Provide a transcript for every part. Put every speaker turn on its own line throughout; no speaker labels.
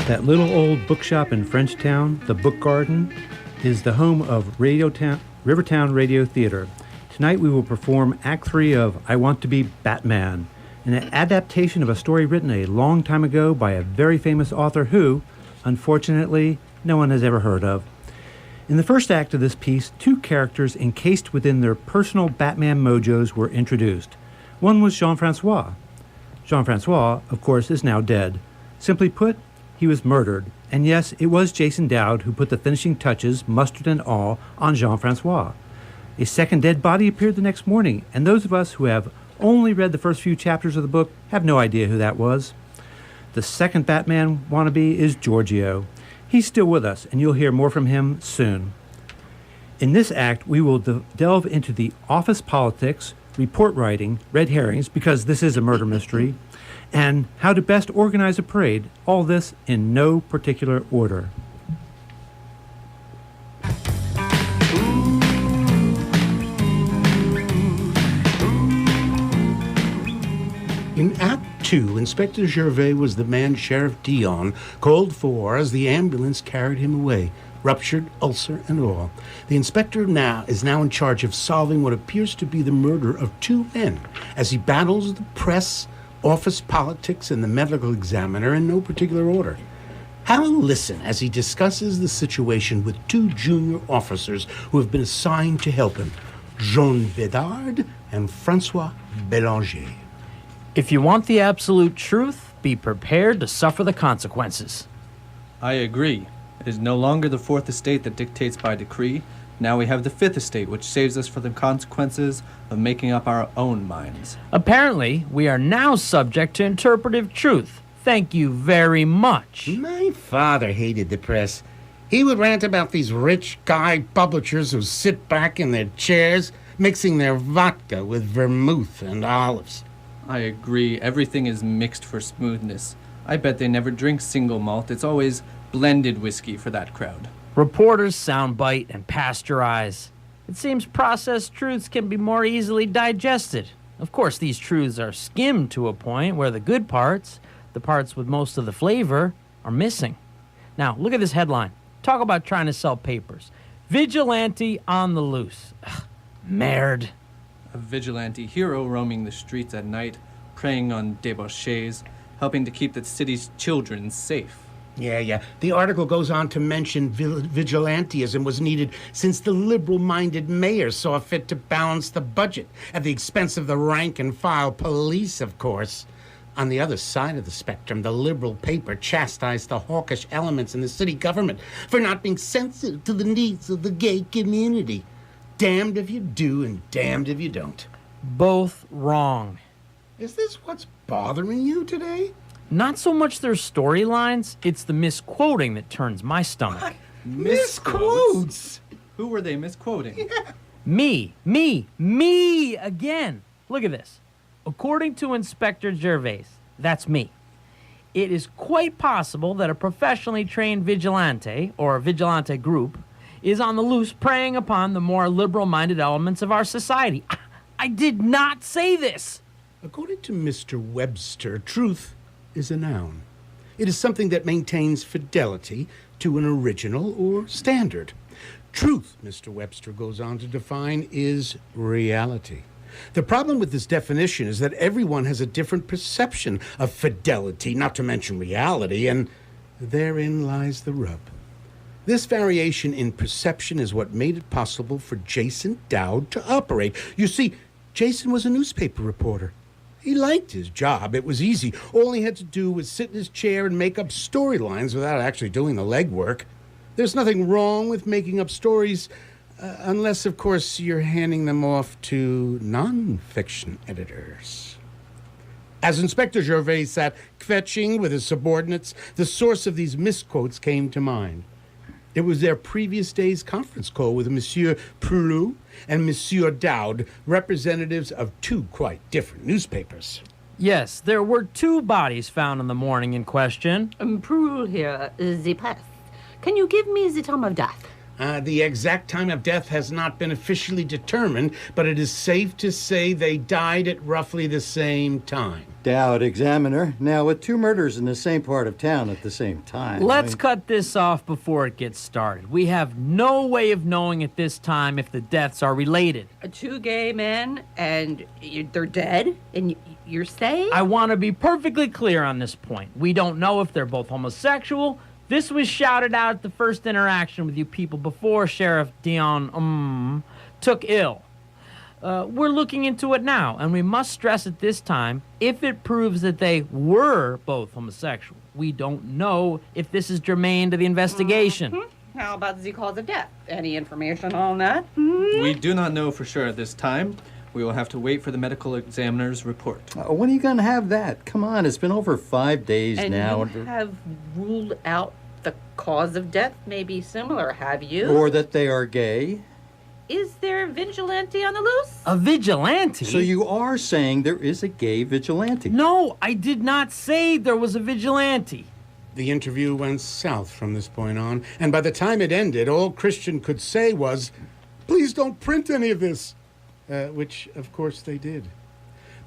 That little old bookshop in Frenchtown, the Book Garden, is the home of Rivertown Radio Theater. Tonight we will perform Act 3 of I Want to Be Batman, an adaptation of a story written a long time ago by a very famous author who, unfortunately, no one has ever heard of. In the first act of this piece, two characters encased within their personal Batman mojos were introduced. One was Jean-Francois. Jean-Francois, of course, is now dead. Simply put, he was murdered. And yes, it was Jason Dowd who put the finishing touches, mustard and all, on Jean-Francois. A second dead body appeared the next morning, and those of us who have only read the first few chapters of the book have no idea who that was. The second Batman wannabe is Giorgio. He's still with us, and you'll hear more from him soon. In this act, we will delve into the office politics, report writing, red herrings, because this is a murder mystery, and how to best organize a parade, all this in no particular order.
In Act 2, Inspector Gervais was the man Sheriff Dion called for as the ambulance carried him away, ruptured ulcer and all. The inspector is now in charge of solving what appears to be the murder of two men as he battles the press, office politics, and the medical examiner in no particular order. Have a listen as he discusses the situation with two junior officers who have been assigned to help him, Jean Bedard and Francois Bélanger.
If you want the absolute truth, be prepared to suffer the consequences.
I agree. It is no longer the Fourth Estate that dictates by decree. Now we have the Fifth Estate, which saves us from the consequences of making up our own minds.
Apparently, we are now subject to interpretive truth. Thank you very much.
My father hated the press. He would rant about these rich guy publishers who sit back in their chairs, mixing their vodka with vermouth and olives.
I agree. Everything is mixed for smoothness. I bet they never drink single malt. It's always blended whiskey for that crowd.
Reporters soundbite and pasteurize. It seems processed truths can be more easily digested. Of course, these truths are skimmed to a point where the good parts, the parts with most of the flavor, are missing. Now, look at this headline. Talk about trying to sell papers. Vigilante on the loose. Ugh, merde.
A vigilante hero roaming the streets at night, preying on debauchees, helping to keep the city's children safe.
Yeah. The article goes on to mention vigilantism was needed since the liberal-minded mayor saw fit to balance the budget at the expense of the rank-and-file police, of course. On the other side of the spectrum, the liberal paper chastised the hawkish elements in the city government for not being sensitive to the needs of the gay community. Damned if you do and damned if you don't.
Both wrong.
Is this what's bothering you today?
Not so much their storylines, it's the misquoting that turns my stomach.
What? Misquotes?
Who were they misquoting?
Yeah.
Me again. Look at this. According to Inspector Gervais, that's me. It is quite possible that a professionally trained vigilante, or a vigilante group, is on the loose preying upon the more liberal-minded elements of our society. I did not say this.
According to Mr. Webster, truth is a noun. It is something that maintains fidelity to an original or standard. Truth, Mr. Webster goes on to define, is reality. The problem with this definition is that everyone has a different perception of fidelity, not to mention reality, and therein lies the rub. This variation in perception is what made it possible for Jason Dowd to operate. You see, Jason was a newspaper reporter. He liked his job. It was easy. All he had to do was sit in his chair and make up storylines without actually doing the legwork. There's nothing wrong with making up stories, unless, of course, you're handing them off to non-fiction editors. As Inspector Gervais sat kvetching with his subordinates, the source of these misquotes came to mind. It was their previous day's conference call with Monsieur Prulou and Monsieur Dowd, representatives of two quite different newspapers.
Yes, there were two bodies found in the morning in question.
Prulou here, the press. Can you give me the time of death?
The exact time of death has not been officially determined, but it is safe to say they died at roughly the same time.
Doubt, Examiner. Now, with 2 murders in the same part of town at the same time...
Let's cut this off before it gets started. We have no way of knowing at this time if the deaths are related.
2 gay men, and they're dead? And you're saying?
I want to be perfectly clear on this point. We don't know if they're both homosexual. This was shouted out at the first interaction with you people before Sheriff Dion took ill. We're looking into it now, and we must stress at this time, if it proves that they were both homosexual, we don't know if this is germane to the investigation.
Mm-hmm. How about the cause of death? Any information on that?
We do not know for sure at this time. We will have to wait for the medical examiner's report.
When are you going to have that? Come on, it's been over 5 days
And
now.
you have ruled out the cause of death may be similar, have you?
Or that they are gay.
Is there a vigilante on the loose?
A vigilante?
So you are saying there is a gay vigilante?
No, I did not say there was a vigilante.
The interview went south from this point on, and by the time it ended, all Christian could say was, "Please don't print any of this," which, of course, they did.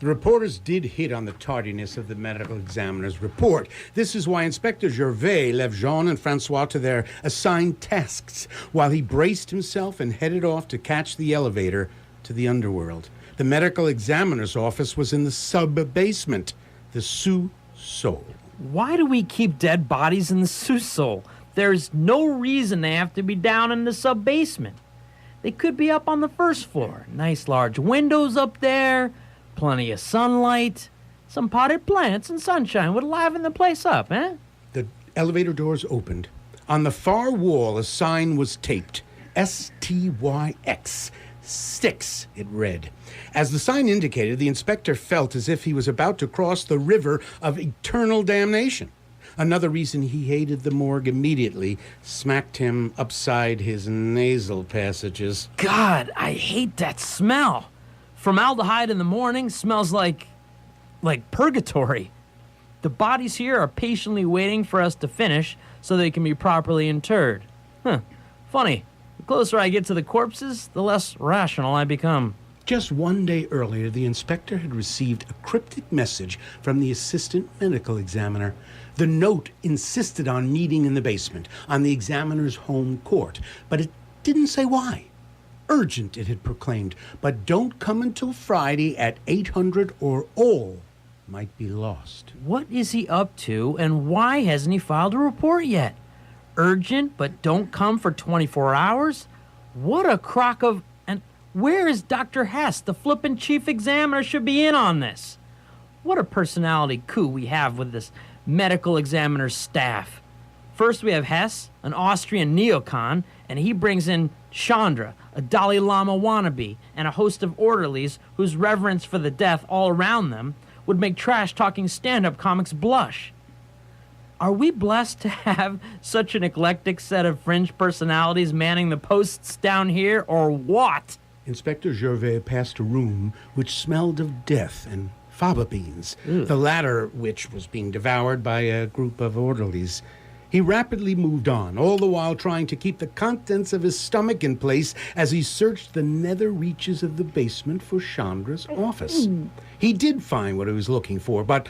The reporters did hit on the tardiness of the medical examiner's report. This is why Inspector Gervais left Jean and Francois to their assigned tasks, while he braced himself and headed off to catch the elevator to the underworld. The medical examiner's office was in the sub-basement, the sous-sol.
Why do we keep dead bodies in the sous-sol? There's no reason they have to be down in the sub-basement. They could be up on the first floor. Nice large windows up there, plenty of sunlight, some potted plants and sunshine would liven the place up, eh?
The elevator doors opened. On the far wall, a sign was taped. STYX. Styx, it read. As the sign indicated, the inspector felt as if he was about to cross the river of eternal damnation. Another reason he hated the morgue immediately smacked him upside his nasal passages.
God, I hate that smell. Formaldehyde in the morning smells like purgatory. The bodies here are patiently waiting for us to finish so they can be properly interred. Funny. The closer I get to the corpses, the less rational I become.
Just 1 day earlier, the inspector had received a cryptic message from the assistant medical examiner. The note insisted on meeting in the basement, on the examiner's home court, but it didn't say why. Urgent, it had proclaimed, but don't come until Friday at 800 or all might be lost.
What is he up to, and why hasn't he filed a report yet? Urgent, but don't come for 24 hours? What a crock of... And where is Dr. Hess? The flippin' chief examiner should be in on this. What a personality coup we have with this medical examiner's staff. First we have Hess, an Austrian neocon, and he brings in Chandra, a Dalai Lama wannabe, and a host of orderlies whose reverence for the death all around them would make trash-talking stand-up comics blush. Are we blessed to have such an eclectic set of fringe personalities manning the posts down here, or what?
Inspector Gervais passed a room which smelled of death and faba beans, the latter which was being devoured by a group of orderlies. He rapidly moved on, all the while trying to keep the contents of his stomach in place as he searched the nether reaches of the basement for Chandra's office. He did find what he was looking for, but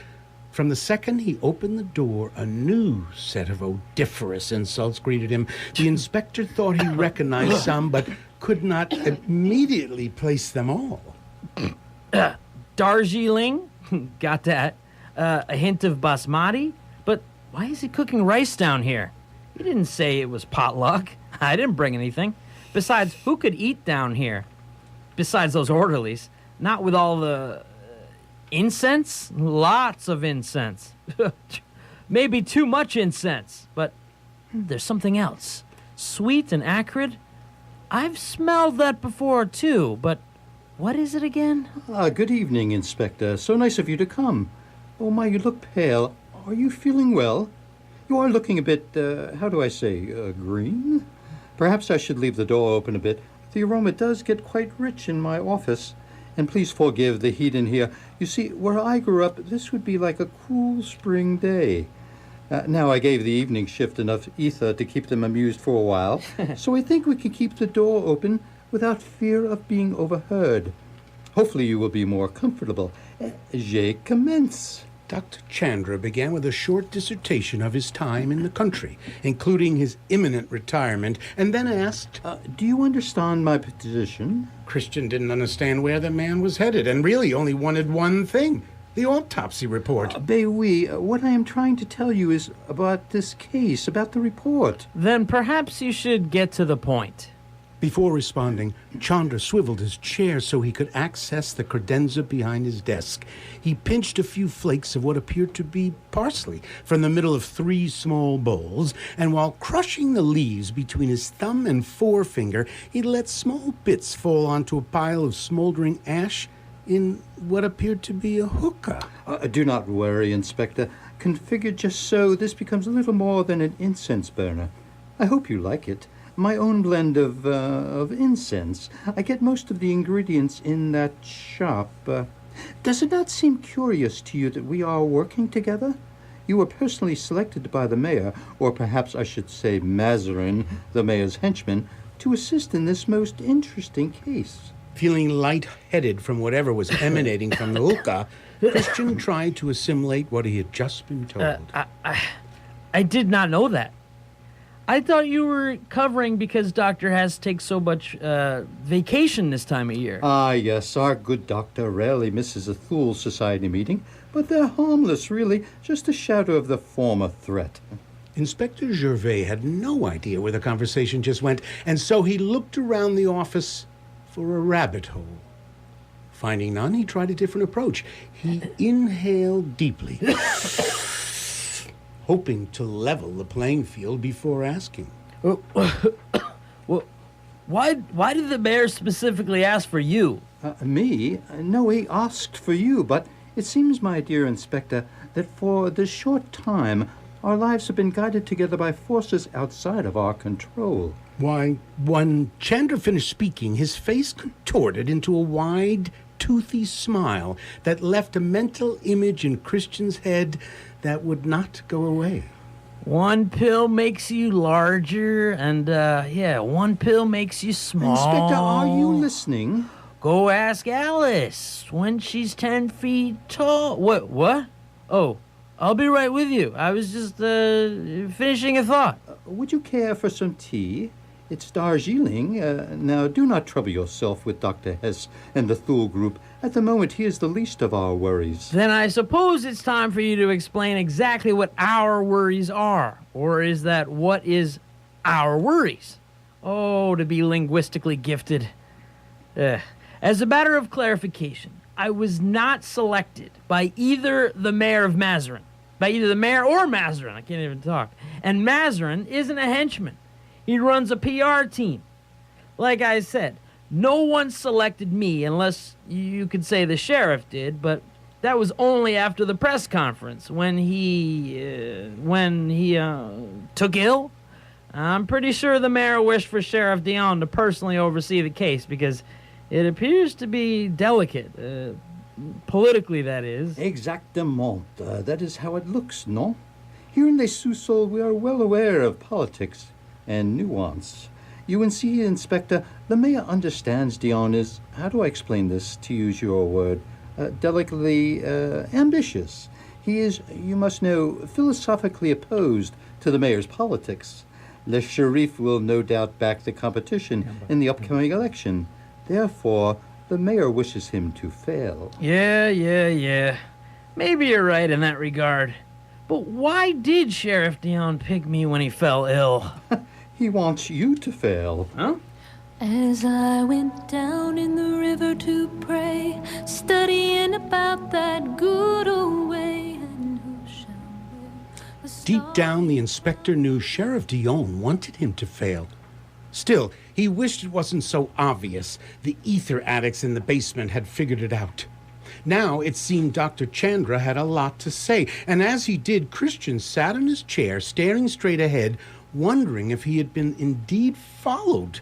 from the second he opened the door, a new set of odoriferous insults greeted him. The inspector thought he recognized some, but could not immediately place them all.
Darjeeling, got that. A hint of basmati, but why is he cooking rice down here? He didn't say it was potluck. I didn't bring anything. Besides, who could eat down here? Besides those orderlies. Not with all the incense? Lots of incense. Maybe too much incense, but there's something else. Sweet and acrid. I've smelled that before, too, but what is it again?
Good evening, Inspector. So nice of you to come. Oh, my, you look pale. Are you feeling well? You are looking a bit, green? Perhaps I should leave the door open a bit. The aroma does get quite rich in my office. And please forgive the heat in here. You see, where I grew up, this would be like a cool spring day. Now I gave the evening shift enough ether to keep them amused for a while, so I think we can keep the door open without fear of being overheard. Hopefully you will be more comfortable. Je commence.
Dr. Chandra began with a short dissertation of his time in the country, including his imminent retirement, and then asked...
Do you understand my position?
Christian didn't understand where the man was headed, and really only wanted one thing: the autopsy report.
Oui, what I am trying to tell you is about this case, about the report.
Then perhaps you should get to the point.
Before responding, Chandra swiveled his chair so he could access the credenza behind his desk. He pinched a few flakes of what appeared to be parsley from the middle of 3 small bowls, and while crushing the leaves between his thumb and forefinger, he let small bits fall onto a pile of smoldering ash in what appeared to be a hookah.
Do not worry, Inspector. Configured just so, this becomes a little more than an incense burner. I hope you like it. My own blend of incense. I get most of the ingredients in that shop. Does it not seem curious to you that we are working together? You were personally selected by the mayor, or perhaps I should say Mazarin, the mayor's henchman, to assist in this most interesting case.
Feeling light-headed from whatever was emanating from the hookah, Christian tried to assimilate what he had just been told.
I did not know that. I thought you were covering because Dr. Hess takes so much vacation this time of year.
Ah, yes, our good doctor rarely misses a Thule Society meeting, but they're harmless, really, just a shadow of the former threat.
Inspector Gervais had no idea where the conversation just went, and so he looked around the office for a rabbit hole. Finding none, he tried a different approach. He inhaled deeply, hoping to level the playing field before asking.
Well, why did the mayor specifically ask for you?
Me? No, he asked for you, but it seems, my dear Inspector, that for this short time, our lives have been guided together by forces outside of our control.
Why, when Chandra finished speaking, his face contorted into a wide, toothy smile that left a mental image in Christian's head that would not go away.
One pill makes you larger, and, one pill makes you small.
Inspector, are you listening?
Go ask Alice when she's 10 feet tall. What? Oh, I'll be right with you. I was just, finishing a thought.
Would you care for some tea? It's Darjeeling. Now, do not trouble yourself with Dr. Hess and the Thule Group. At the moment, he is the least of our worries.
Then I suppose it's time for you to explain exactly what our worries are. Or is that what is our worries? Oh, to be linguistically gifted. As a matter of clarification, I was not selected by either the mayor of Mazarin. By either the mayor or Mazarin. I can't even talk. And Mazarin isn't a henchman. He runs a PR team. Like I said, no one selected me unless you could say the sheriff did, but that was only after the press conference when he took ill. I'm pretty sure the mayor wished for Sheriff Dion to personally oversee the case because it appears to be delicate, politically that is.
Exactement. That is how it looks, no? Here in Les Sous-Sols, we are well aware of politics and nuance. You and see, Inspector, the mayor understands Dion is, how do I explain this, to use your word, delicately ambitious. He is, you must know, philosophically opposed to the mayor's politics. Le Sheriff will no doubt back the competition in the upcoming election. Therefore, the mayor wishes him to fail.
Yeah. Maybe you're right in that regard. But why did Sheriff Dion pick me when he fell ill?
He wants you to fail.
Huh?
As I went down in the river to pray, studying about that good old way, and who shall wear the
Deep down, the inspector knew Sheriff Dion wanted him to fail. Still, he wished it wasn't so obvious. The ether addicts in the basement had figured it out. Now it seemed Dr. Chandra had a lot to say, and as he did, Christian sat in his chair, staring straight ahead, wondering if he had been indeed followed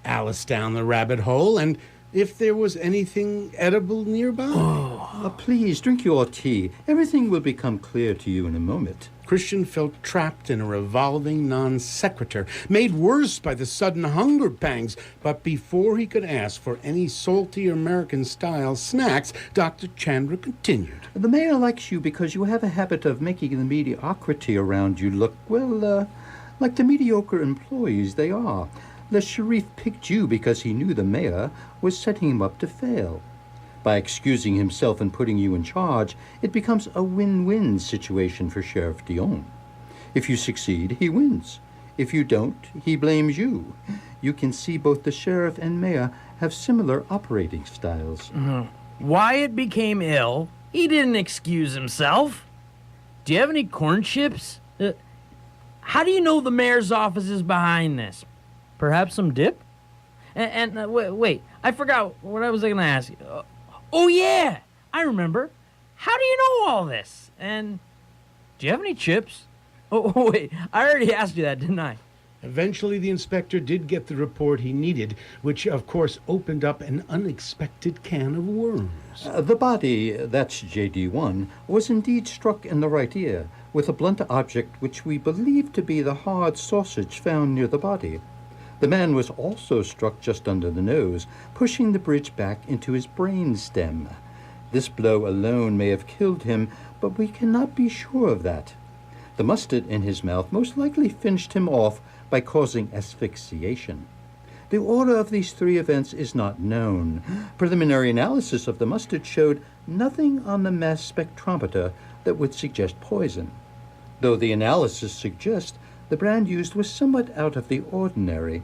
Alice down the rabbit hole, and if there was anything edible nearby.
Please, drink your tea. Everything will become clear to you in a moment.
Christian felt trapped in a revolving non sequitur, made worse by the sudden hunger pangs. But before he could ask for any salty American-style snacks, Dr. Chandra continued.
The mayor likes you because you have a habit of making the mediocrity around you look, well, like the mediocre employees they are. The sheriff picked you because he knew the mayor was setting him up to fail. By excusing himself and putting you in charge, it becomes a win-win situation for Sheriff Dion. If you succeed, he wins. If you don't, he blames you. You can see both the sheriff and mayor have similar operating styles.
Wyatt became ill. He didn't excuse himself. Do you have any corn chips? How do you know the mayor's office is behind this? Perhaps some dip? Wait, I forgot what I was going to ask you. Oh, yeah, I remember. How do you know all this? And do you have any chips? Oh, wait, I already asked you that, didn't I?
Eventually, the inspector did get the report he needed, which, of course, opened up an unexpected can of worms.
The body, that's JD1, was indeed struck in the right ear with a blunt object which we believe to be the hard sausage found near the body. The man was also struck just under the nose, pushing the bridge back into his brain stem. This blow alone may have killed him, but we cannot be sure of that. The mustard in his mouth most likely finished him off by causing asphyxiation. The order of these three events is not known. Preliminary analysis of the mustard showed nothing on the mass spectrometer that would suggest poison, though the analysis suggests the brand used was somewhat out of the ordinary.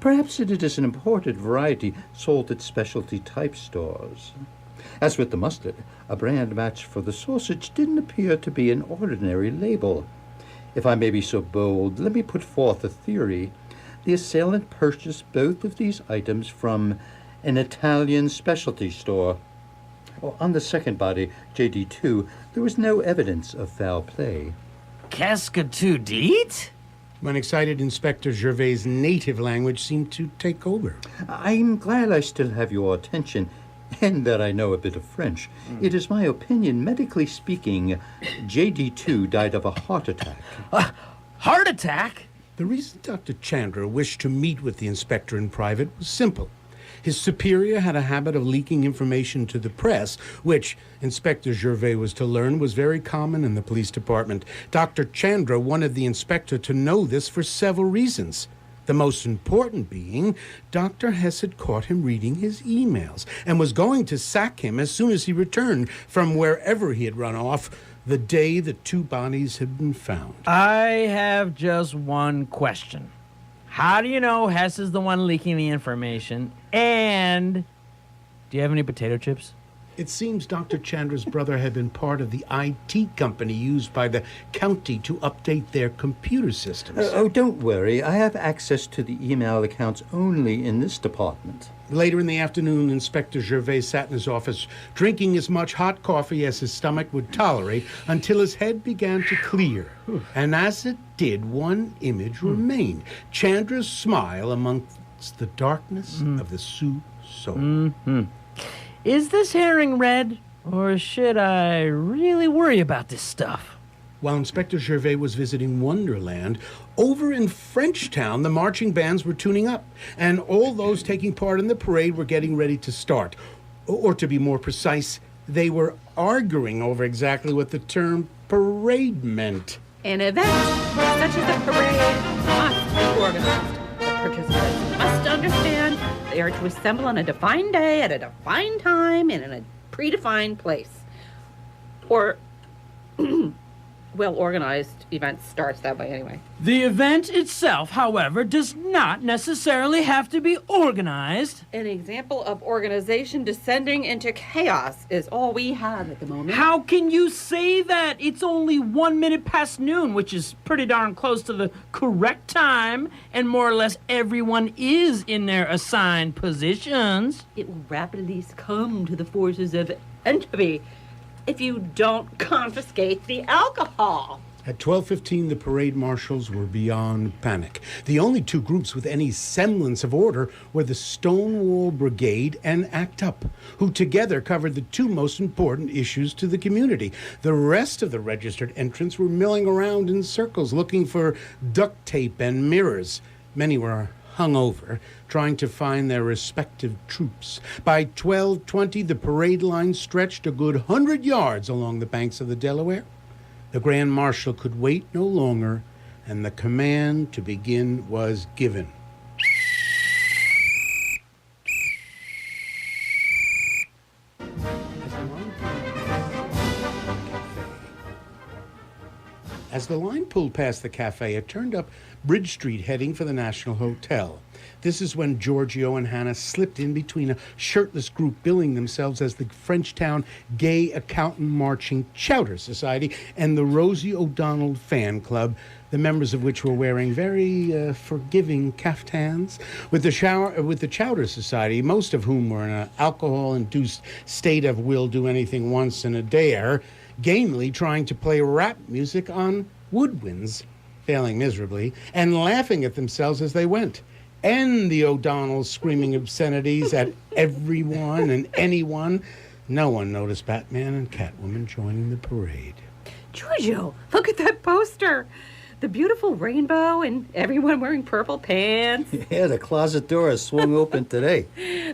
Perhaps it is an imported variety sold at specialty type stores. As with the mustard, a brand match for the sausage didn't appear to be an ordinary label. If I may be so bold, let me put forth a theory. The assailant purchased both of these items from an Italian specialty store. On the second body, JD2, there was no evidence of foul play.
Cascatudite?
When excited, Inspector Gervais' native language seemed to take over.
I'm glad I still have your attention, and that I know a bit of French. It is my opinion, medically speaking, JD2 died of a heart attack.
Heart attack?
The reason Dr. Chandra wished to meet with the inspector in private was simple. His superior had a habit of leaking information to the press, which, Inspector Gervais was to learn, was very common in the police department. Dr. Chandra wanted the inspector to know this for several reasons. The most important being, Dr. Hess had caught him reading his emails and was going to sack him as soon as he returned from wherever he had run off the day the two bodies had been found.
I have just one question. How do you know Hess is the one leaking the information? And do you have any potato chips?
It seems Dr. Chandra's brother had been part of the IT company used by the county to update their computer systems.
Don't worry. I have access to the email accounts only in this department.
Later in the afternoon, Inspector Gervais sat in his office, drinking as much hot coffee as his stomach would tolerate, until his head began to clear. And as it did, one image remained: Chandra's smile amongst the darkness of the Sioux soul.
Is this herring red, or should I really worry about this stuff?
While Inspector Gervais was visiting Wonderland, over in Frenchtown, the marching bands were tuning up, and all those taking part in the parade were getting ready to start. Or to be more precise, they were arguing over exactly what the term parade meant.
An event such as a parade must be organized. The participants must understand they are to assemble on a defined day at a defined time and in a predefined place. Or well-organized event starts that way anyway.
The event itself, however, does not necessarily have to be organized.
An example of organization descending into chaos is all we have at the moment.
How can you say that? It's only 1 minute past noon, which is pretty darn close to the correct time, and more or less everyone is in their assigned positions.
It will rapidly succumb to the forces of entropy if you don't confiscate the alcohol.
At 12:15, the parade marshals were beyond panic. The only two groups with any semblance of order were the Stonewall Brigade and ACT UP, who together covered the two most important issues to the community. The rest of the registered entrants were milling around in circles looking for duct tape and mirrors. Many were hungover, trying to find their respective troops. By 12:20, the parade line stretched a good 100 yards along the banks of the Delaware. The Grand Marshal could wait no longer, and the command to begin was given. As the line pulled past the cafe, it turned up Bridge Street heading for the National Hotel. This is when Giorgio and Hannah slipped in between a shirtless group billing themselves as the Frenchtown Gay Accountant Marching Chowder Society and the Rosie O'Donnell Fan Club, the members of which were wearing very forgiving caftans. With the Chowder Society, most of whom were in an alcohol-induced state of will do anything once in a dare, gamely trying to play rap music on woodwinds, failing miserably, and laughing at themselves as they went. And the O'Donnells screaming obscenities at everyone and anyone. No one noticed Batman and Catwoman joining the parade.
Giorgio, look at that poster. The beautiful rainbow and everyone wearing purple pants.
Yeah, the closet door has swung open today.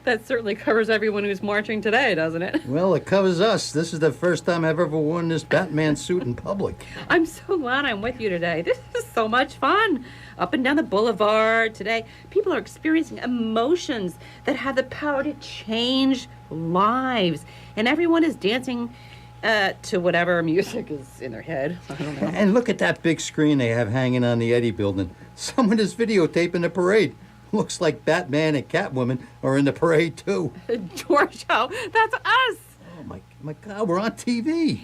That certainly covers everyone who's marching today, doesn't it?
Well, it covers us. This is the first time I've ever worn this Batman suit in public.
I'm so glad I'm with you today. This is so much fun. Up and down the boulevard today, people are experiencing emotions that have the power to change lives. And everyone is dancing to whatever music is in their head. I don't know.
And look at that big screen they have hanging on the Eddy building. Someone is videotaping the parade. Looks like Batman and Catwoman are in the parade, too.
Giorgio, that's us.
Oh, my God, we're on TV.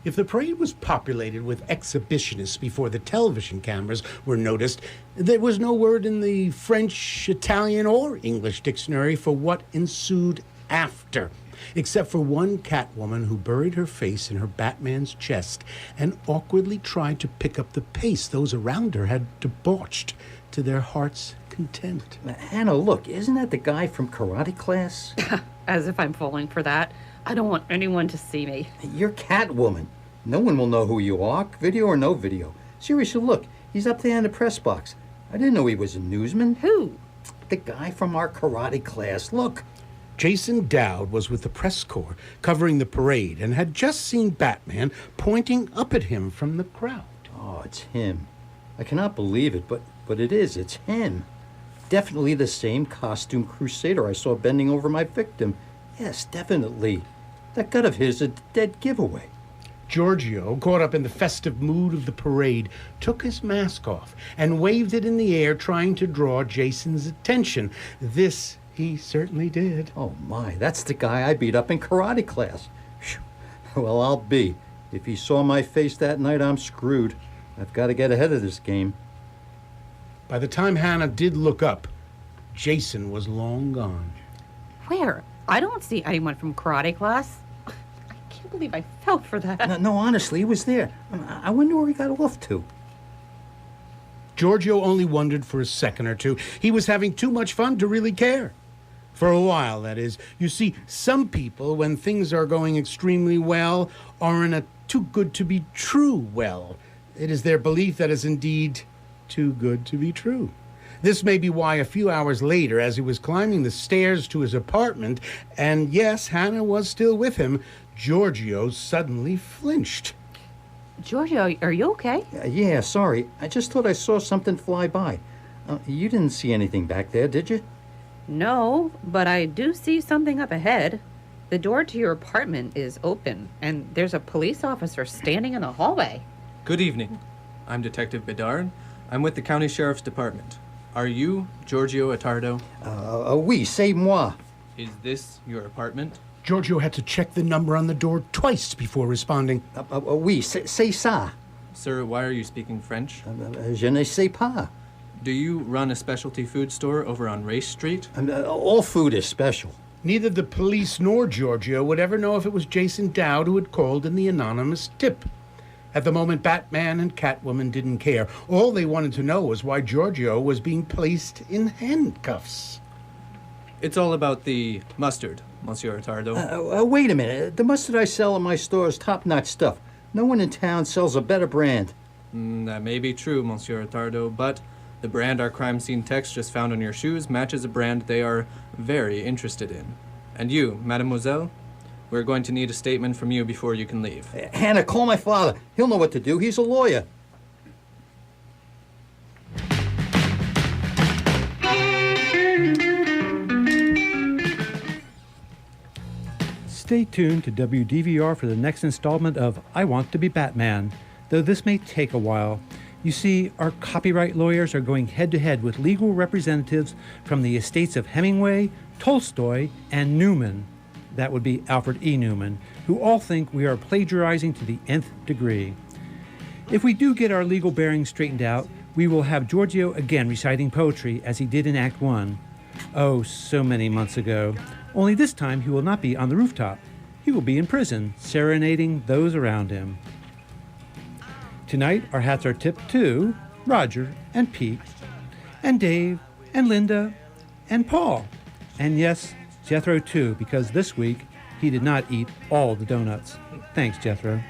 If the parade was populated with exhibitionists before the television cameras were noticed, there was no word in the French, Italian, or English dictionary for what ensued after, except for one Catwoman who buried her face in her Batman's chest and awkwardly tried to pick up the pace those around her had debauched to their heart's content.
Hannah, look, isn't that the guy from karate class?
As if I'm falling for that. I don't want anyone to see me.
You're Catwoman. No one will know who you are, video or no video. Seriously, look, he's up there in the press box. I didn't know he was a newsman.
Who?
The guy from our karate class. Look.
Jason Dowd was with the press corps covering the parade and had just seen Batman pointing up at him from the crowd.
Oh, it's him. I cannot believe it, but it is. It's him. Definitely the same costume crusader I saw bending over my victim. Yes, definitely. That gut of his is a dead giveaway.
Giorgio, caught up in the festive mood of the parade, took his mask off and waved it in the air, trying to draw Jason's attention. This he certainly did.
Oh, my, that's the guy I beat up in karate class. Phew. Well, I'll be. If he saw my face that night, I'm screwed. I've got to get ahead of this game.
By the time Hannah did look up, Jason was long gone.
Where? I don't see anyone from karate class. I can't believe I fell for that.
No, honestly, he was there. I wonder where he got off to.
Giorgio only wondered for a second or two. He was having too much fun to really care. For a while, that is. You see, some people, when things are going extremely well, are in a too good to be true well. It is their belief that is indeed too good to be true. This may be why a few hours later, as he was climbing the stairs to his apartment, and yes, Hannah was still with him, Giorgio suddenly flinched.
Giorgio, are you okay?
Yeah, sorry. I just thought I saw something fly by. You didn't see anything back there, did you?
No, but I do see something up ahead. The door to your apartment is open, and there's a police officer standing in the hallway.
Good evening. I'm Detective Bedard. I'm with the County Sheriff's Department. Are you Giorgio Attardo?
Oui, c'est moi.
Is this your apartment?
Giorgio had to check the number on the door twice before responding.
Oui, c'est ça.
Sir, why are you speaking French?
Je ne sais pas.
Do you run a specialty food store over on Race Street?
All food is special.
Neither the police nor Giorgio would ever know if it was Jason Dowd who had called in the anonymous tip. At the moment, Batman and Catwoman didn't care. All they wanted to know was why Giorgio was being placed in handcuffs.
It's all about the mustard, Monsieur Tardo.
Wait a minute. The mustard I sell in my store is top-notch stuff. No one in town sells a better brand.
That may be true, Monsieur Tardo, but the brand our crime scene text just found on your shoes matches a brand they are very interested in. And you, mademoiselle, we're going to need a statement from you before you can leave.
Hannah, call my father. He'll know what to do. He's a lawyer.
Stay tuned to WDVR for the next installment of I Want to Be Batman, though this may take a while. You see, our copyright lawyers are going head-to-head with legal representatives from the estates of Hemingway, Tolstoy, and Newman. That would be Alfred E. Newman, who all think we are plagiarizing to the nth degree. If we do get our legal bearings straightened out, we will have Giorgio again reciting poetry as he did in Act 1. Oh, so many months ago. Only this time he will not be on the rooftop. He will be in prison, serenading those around him. Tonight, our hats are tipped to Roger and Pete and Dave and Linda and Paul. And yes, Jethro too, because this week he did not eat all the donuts. Thanks, Jethro.